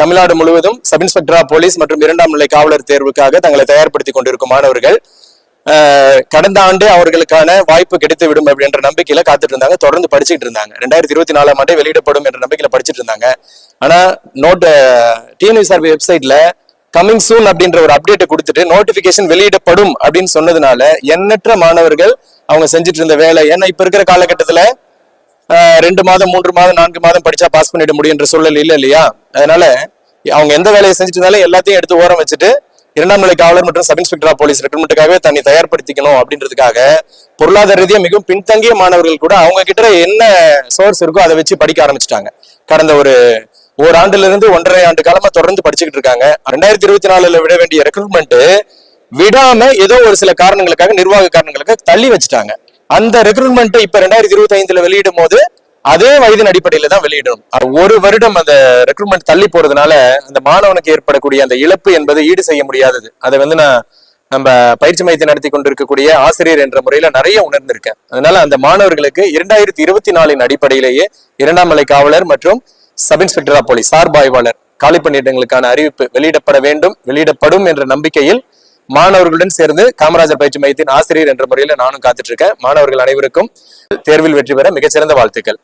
தமிழ்நாடு முழுவதும் sub இன்ஸ்பெக்டரா police மற்றும் இரண்டாம் நிலை காவலர் தேர்வுக்காக தங்களை தயார்படுத்திக் கொண்டிருக்கும் மாணவர்கள் கடந்த ஆண்டு அவர்களுக்கான வாய்ப்பு கிடைத்து விடும் அப்படின்ற நம்பிக்கையில காத்துட்டு இருந்தாங்க. தொடர்ந்து படிச்சுட்டு இருந்தாங்க. 2024ஆம் ஆண்டே வெளியிடப்படும் என்ற நம்பிக்கையில படிச்சுட்டு இருந்தாங்க. ஆனா டிஎன்யூஎஸ்ஆர்பி வெப்சைட்ல கமிங் சூன் அப்படின்ற ஒரு அப்டேட்டை கொடுத்துட்டு நோட்டிபிகேஷன் வெளியிடப்படும் அப்படின்னு சொன்னதுனால எண்ணற்ற மாணவர்கள் அவங்க செஞ்சுட்டு இருந்த வேலை, ஏன்னா இப்ப இருக்கிற காலகட்டத்துல 2 மாதம் 3 மாதம் 4 மாதம் படிச்சா பாஸ் பண்ணிட முடியும் என்ற சூழல் இல்லையா. அதனால அவங்க எந்த வேலையை செஞ்சுட்டு இருந்தாலும் எல்லாத்தையும் எடுத்து ஓரம் வச்சுட்டு இரண்டாம் நிலை காவலர் மற்றும் சப் இன்ஸ்பெக்டரா போலீஸ் ரெக்ரூட்மெண்ட்டுக்காகவே தன்னை தயார்படுத்திக்கணும் அப்படின்றதுக்காக பொருளாதார ரீதியா மிகவும் பின்தங்கிய மாணவர்கள் கூட அவங்க கிட்ட என்ன சோர்ஸ் இருக்கோ அதை வச்சு படிக்க ஆரம்பிச்சுட்டாங்க. கடந்த ஒரு ஆண்டுல இருந்து 1.5 ஆண்டு காலமா தொடர்ந்து படிச்சுக்கிட்டு இருக்காங்க. 2024 விட வேண்டிய ரெக்ரூட்மெண்ட் விடாம ஏதோ ஒரு சில காரணங்களுக்காக, நிர்வாக காரணங்களுக்காக தள்ளி வச்சுட்டாங்க. அந்த ரெக்ரூட்மெண்ட் இப்ப 2025 வெளியிடும் போது அதே வயதின் அடிப்படையில தான் வெளியிடணும். ஒரு வருடம் அந்த ரெக்ரூட்மெண்ட் தள்ளி போறதுனால அந்த மாணவனுக்கு ஏற்படக்கூடிய அந்த இழப்பு என்பது ஈடு செய்ய முடியாதது. அதை நம்ம பயிற்சி மையத்தை நடத்தி கொண்டிருக்கக்கூடிய ஆசிரியர் என்ற முறையில நிறைய உணர்ந்திருக்கேன். அதனால அந்த மாணவர்களுக்கு 2024 அடிப்படையிலேயே இரண்டாம் நிலை காவலர் மற்றும் சப் இன்ஸ்பெக்டரா போலீஸ் சார்பு ஆய்வாளர் காலி பணியிடங்களுக்கான அறிவிப்பு வெளியிடப்படும் என்ற நம்பிக்கையில் மாணவர்களுடன் சேர்ந்து காமராஜர் பயிற்சி மையத்தின் ஆசிரியர் என்ற முறையில நானும் காத்துட்டு இருக்கேன். மாணவர்கள் அனைவருக்கும் தேர்வில் வெற்றி பெற மிகச்சிறந்த வாழ்த்துக்கள்.